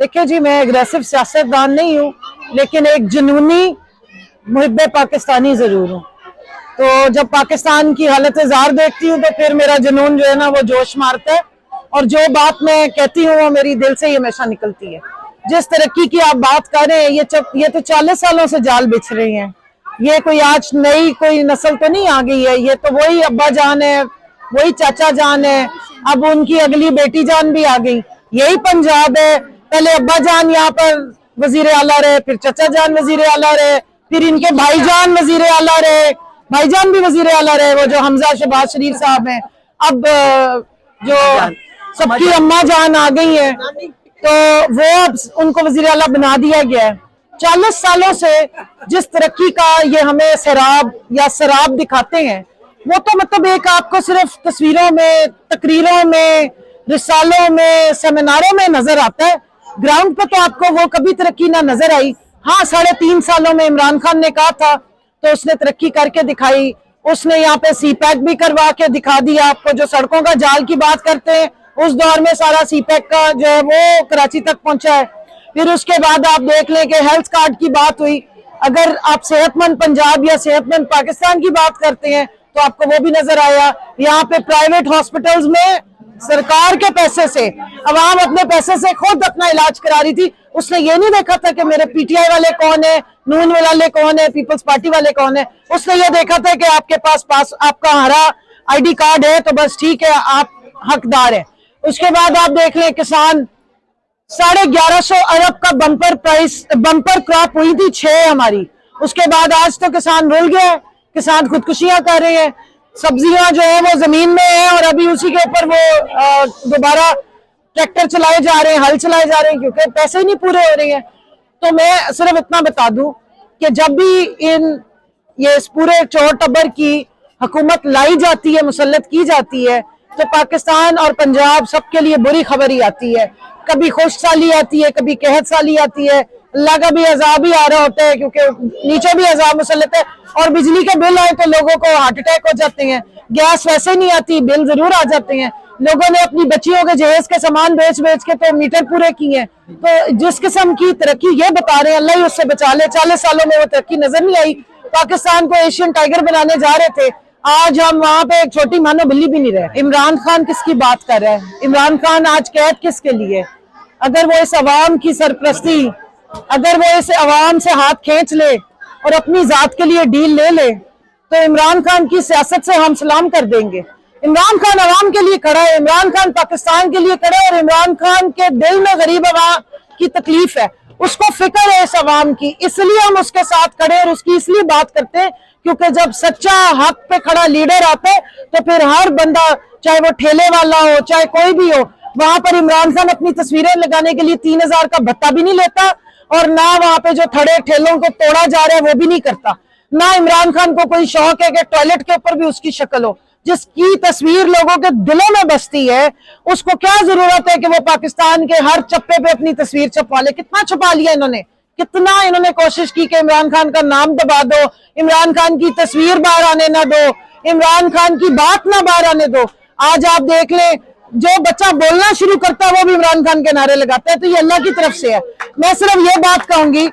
देखिए जी, मैं एग्रेसिव सियासतदान नहीं हूँ, लेकिन एक जुनूनी मुहिब्बे पाकिस्तानी जरूर हूँ। तो जब पाकिस्तान की हालत ज़ार देखती हूँ तो फिर मेरा जुनून जो है ना वो जोश मारता है, और जो बात मैं कहती हूँ वो मेरी दिल से ही हमेशा निकलती है। जिस तरक्की की आप बात कर रहे हैं, ये तो 40 सालों से जाल बिछ रही हैं। ये कोई आज नई कोई नस्ल तो नहीं आ गई है, ये तो वही अब्बा जान है, वही चाचा जान है, अब उनकी अगली बेटी जान भी आ गई। यही पंजाब है, पहले अब्बा जान यहाँ पर वजीर आला रहे, फिर चाचा जान वजीर आला रहे, फिर इनके भाईजान वजीर आला रहे, भाईजान भी वजीर आला रहे, वो जो हमजा शहबाज शरीफ साहब हैं। अब जो सबकी अम्मा जान आ गई है, तो वो अब उनको वजीर आला बना दिया गया है। 40 सालों से जिस तरक्की का ये हमें शराब दिखाते हैं, वो तो मतलब एक आपको सिर्फ तस्वीरों में, तकरीरों में, रिसालों में, सेमिनारों में नजर आता है। ग्राउंड पे तो आपको वो कभी तरक्की ना नजर आई। हाँ, 3.5 सालों में इमरान खान ने कहा था तो उसने तरक्की करके दिखाई। उसने यहाँ पे सीपैक भी करवा के दिखा दिया आपको। जो सड़कों का जाल की बात करते हैं, उस दौर में सारा सीपैक का जो है वो कराची तक पहुंचा है। फिर उसके बाद आप देख लें कि हेल्थ कार्ड की बात हुई। अगर आप सेहतमंद पंजाब या सेहतमंद पाकिस्तान की बात करते हैं तो आपको वो भी नजर आया। यहाँ पे प्राइवेट हॉस्पिटल्स में सरकार के पैसे से, अवाम अपने पैसे से खुद अपना इलाज करा रही थी। उसने ये नहीं देखा था कि मेरे पीटीआई वाले कौन है, नून वाले कौन है, पीपल्स पार्टी वाले कौन है। उसने ये देखा था कि आपके पास आपका हरा आईडी कार्ड है तो बस ठीक है, आप हकदार है। उसके बाद आप देख लें, किसान 1150 अरब का बम्पर क्रॉप हुई थी 6 हमारी। उसके बाद आज तो किसान रुल गया है, किसान खुदकुशियां कर रहे हैं। सब्जियां जो है वो जमीन में है और अभी उसी के ऊपर वो दोबारा ट्रैक्टर चलाए जा रहे हैं, हल चलाए जा रहे हैं, क्योंकि पैसे ही नहीं पूरे हो रहे हैं। तो मैं सिर्फ इतना बता दूं कि जब भी ये इस पूरे चौर टब्बर की हुकूमत लाई जाती है, मुसल्लत की जाती है, तो पाकिस्तान और पंजाब सबके लिए बुरी खबर ही आती है। कभी खुश साली आती है, कभी कहत साली आती है, अल्लाह का भी अजाब ही आ रहा होता है, क्योंकि नीचे भी अजाब मुसल्लत है। और बिजली के बिल आए तो लोगों को हार्ट अटैक हो जाते हैं। गैस वैसे नहीं आती, बिल जरूर आ जाते हैं। लोगों ने अपनी बच्चियों के जहेज के सामान बेच के तो मीटर पूरे किए हैं। तो जिस किस्म की तरक्की ये बता रहे हैं, अल्लाह ही उससे बचा ले। 40 सालों में वो तरक्की नजर नहीं आई। पाकिस्तान को एशियन टाइगर बनाने जा रहे थे, आज हम वहां पे एक छोटी मानो बिल्ली भी नहीं रहे। इमरान खान किसकी बात कर रहा है? इमरान खान आज कैद किसके लिए? अगर वो इस अवाम की सरपरस्ती, अगर वो इस अवाम से हाथ खींच ले और अपनी जात के लिए डील ले ले, तो इमरान खान की सियासत से हम सलाम कर देंगे। इमरान खान अवाम के लिए खड़ा है, इमरान खान पाकिस्तान के लिए खड़ा है, और इमरान खान के दिल में गरीब अवाम की तकलीफ है, उसको फिक्र है इस अवाम की, इसलिए हम उसके साथ खड़े और उसकी इसलिए बात करते हैं, क्योंकि जब सच्चा हक पे खड़ा लीडर आता है तो फिर हर बंदा, चाहे वो ठेले वाला हो, चाहे कोई भी हो, वहां पर इमरान खान अपनी तस्वीरें लगाने के लिए 3000 का भत्ता भी नहीं लेता, और ना वहां पे जो थड़े ठेलों को तोड़ा जा रहा है वो भी नहीं करता। ना इमरान खान को कोई शौक है कि टॉयलेट के ऊपर भी उसकी शक्ल हो। जिसकी तस्वीर लोगों के दिलों में बसती है, उसको क्या जरूरत है कि वो पाकिस्तान के हर चप्पे पे अपनी तस्वीर छपवा ले। कितना छपा लिया इन्होंने, कितना इन्होंने कोशिश की कि इमरान खान का नाम दबा दो, इमरान खान की तस्वीर बाहर आने ना दो, इमरान खान की बात ना बाहर आने दो। आज आप देख लें, जो बच्चा बोलना शुरू करता है वो भी इमरान खान के नारे लगाता है। तो ये अल्लाह की तरफ से है। मैं सिर्फ ये बात कहूंगी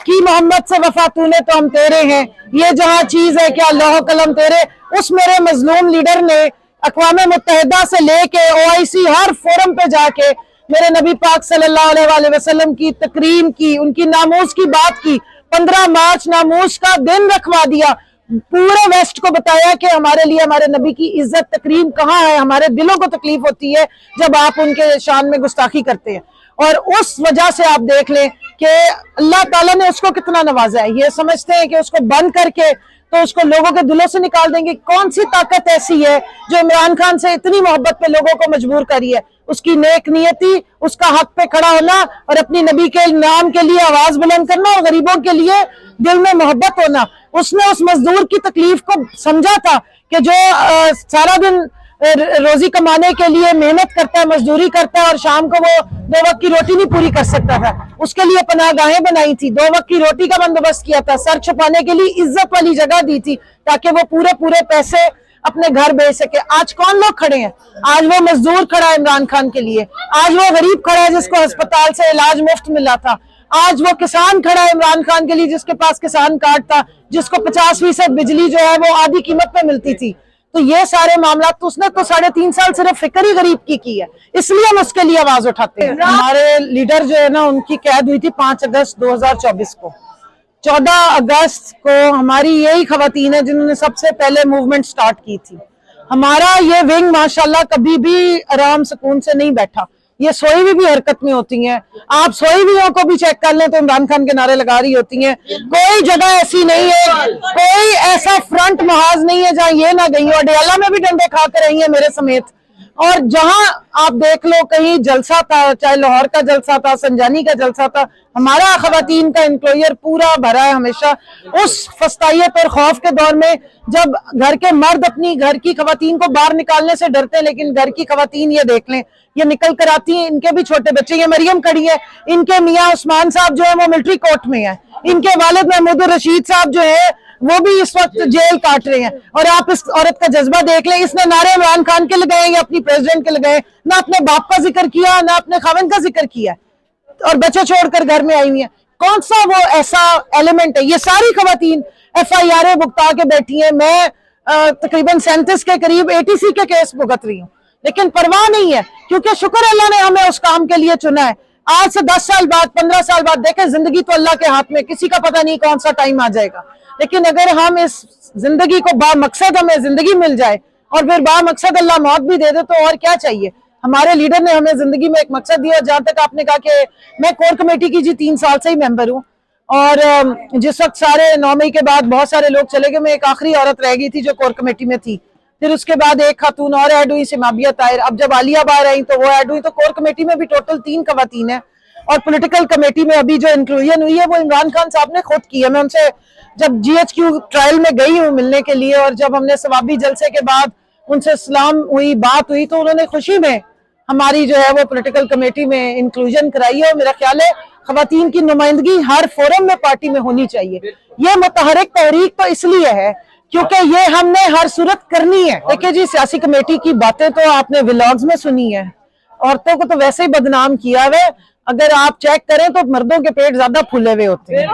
कि मोहम्मद से वफा तूने तो हम तेरे हैं, ये जहां चीज है क्या लौह कलम तेरे। उस मेरे मजलूम लीडर ने अक़वाम मुत्तहिदा से लेके OIC हर फोरम पे जाके मेरे नबी पाक सल्लल्लाहु अलैहि वसल्लम की तकरीम की, उनकी नामूस की बात की। 15 मार्च नामूस का दिन रखवा दिया, पूरे वेस्ट को बताया कि हमारे लिए हमारे नबी की इज्जत तकरीम कहाँ है। हमारे दिलों को तकलीफ होती है जब आप उनके शान में गुस्ताखी करते हैं, और उस वजह से आप देख लें कि अल्लाह ताला ने उसको कितना नवाजा है। ये समझते हैं कि उसको बंद करके तो उसको लोगों के दिलों से निकाल देंगे। कौन सी ताकत ऐसी है जो इमरान खान से इतनी मोहब्बत पे लोगों को मजबूर करी है? उसकी नेक नियति, उसका हक पे खड़ा होना और अपनी नबी के नाम के लिए आवाज बुलंद करना और गरीबों के लिए दिल में मोहब्बत होना। उसने उस मजदूर की तकलीफ को समझा था कि जो सारा दिन रोजी कमाने के लिए मेहनत करता है, मजदूरी करता है, और शाम को वो 2 वक्त की रोटी नहीं पूरी कर सकता था। उसके लिए पनाहगाहें बनाई थी, 2 वक्त की रोटी का बंदोबस्त किया था, सर छुपाने के लिए इज्जत वाली जगह दी थी, ताकि वो पूरे पैसे अपने घर भेज सके। आज कौन लोग खड़े हैं? आज वो मजदूर खड़ा है इमरान खान के लिए, आज वो गरीब खड़ा है जिसको अस्पताल से इलाज मुफ्त मिला था, आज वो किसान खड़ा है इमरान खान के लिए जिसके पास किसान कार्ड था, जिसको 50% बिजली जो है वो आधी कीमत पे मिलती थी। तो ये सारे मामला तो उसने तो 3.5 साल सिर्फ फिक्र ही गरीब की है, इसलिए हम उसके लिए आवाज उठाते हैं। हमारे लीडर जो है ना, उनकी कैद हुई थी 5 अगस्त 2024 को। 14 अगस्त को हमारी यही खवातीन है जिन्होंने सबसे पहले मूवमेंट स्टार्ट की थी। हमारा ये विंग माशाल्लाह कभी भी आराम सुकून से नहीं बैठा, ये सोई हुई भी हरकत में होती हैं। आप सोई हुई को भी चेक कर लें तो इमरान खान के नारे लगा रही होती हैं। कोई जगह ऐसी नहीं है, कोई ऐसा फ्रंट महाज नहीं है जहां ये ना गई हो। अडयाला में भी डंडे खा कर रही है मेरे समेत, और जहां आप देख लो कहीं जलसा था, चाहे लाहौर का जलसा था, संजानी का जलसा था, हमारा खवातीन का इंक्लोजर पूरा भरा है हमेशा। उस फस्तायत और खौफ के दौर में जब घर के मर्द अपनी घर की खवातीन को बाहर निकालने से डरते हैं, लेकिन घर की खवातीन ये देख लें, ये निकल कर आती हैं, इनके भी छोटे बच्चे, ये मरियम खड़ी है, इनके मियां उस्मान साहब जो है वो मिलिट्री कोर्ट में है, इनके वालिद महमूद रशीद साहब जो है वो भी इस वक्त जेल काट रहे हैं। और आप इस औरत का जज्बा देख लें, इसने नारे इमरान खान के लगाए या अपनी प्रेसिडेंट के लगाए, ना अपने बाप का जिक्र किया ना अपने खाविंद का जिक्र किया, और बच्चे छोड़कर घर में आई हुई है। कौन सा वो ऐसा एलिमेंट है? ये सारी खवातीन FIR भुगता के बैठी हैं। मैं तकरीबन 37 के करीब ATC के केस भुगत रही हूँ, लेकिन परवाह नहीं है, क्योंकि शुक्र अल्लाह ने हमें उस काम के लिए चुना है। आज से 10 साल बाद 15 साल बाद देखें, जिंदगी तो अल्लाह के हाथ में, किसी का पता नहीं कौन सा टाइम आ जाएगा, लेकिन अगर हम इस जिंदगी को बामकसद हमें जिंदगी मिल जाए और फिर बामकसद अल्लाह मौत भी दे दे तो और क्या चाहिए। हमारे लीडर ने हमें जिंदगी में एक मकसद दिया। जहां तक आपने कहा कि मैं कोर कमेटी की 3 साल से ही मेंबर हूँ, और जिस वक्त सारे 9 मई के बाद बहुत सारे लोग चले गए, मैं एक आखिरी औरत रह गई थी जो कोर कमेटी में थी। फिर उसके बाद एक खातून और ऐड हुई, सिमाबिया ताहिर। अब जब आलिया बाहर आई तो वो ऐड हुई, तो कोर कमेटी में भी टोटल 3 खवातीन है। और पॉलिटिकल कमेटी में अभी जो इंक्लूजन हुई है वो इमरान खान साहब ने खुद की है। मैं उनसे जब GHQ ट्रायल में गई हूँ मिलने के लिए, और जब हमने सवाबी जलसे के बाद उनसे सलाम हुई, बात हुई, तो उन्होंने खुशी में हमारी जो है वो पॉलिटिकल कमेटी में इंक्लूजन कराई है। और मेरा ख्याल है खवातीन की नुमाइंदगी हर फोरम में पार्टी में होनी चाहिए। ये मुतहरिक तहरीक तो इसलिए है क्योंकि ये हमने हर सूरत करनी है। देखिए जी, सियासी कमेटी की बातें तो आपने व्लॉग्स में सुनी है, औरतों को तो वैसे ही बदनाम किया हुआ है। अगर आप चेक करें तो मर्दों के पेट ज्यादा फूले हुए होते हैं।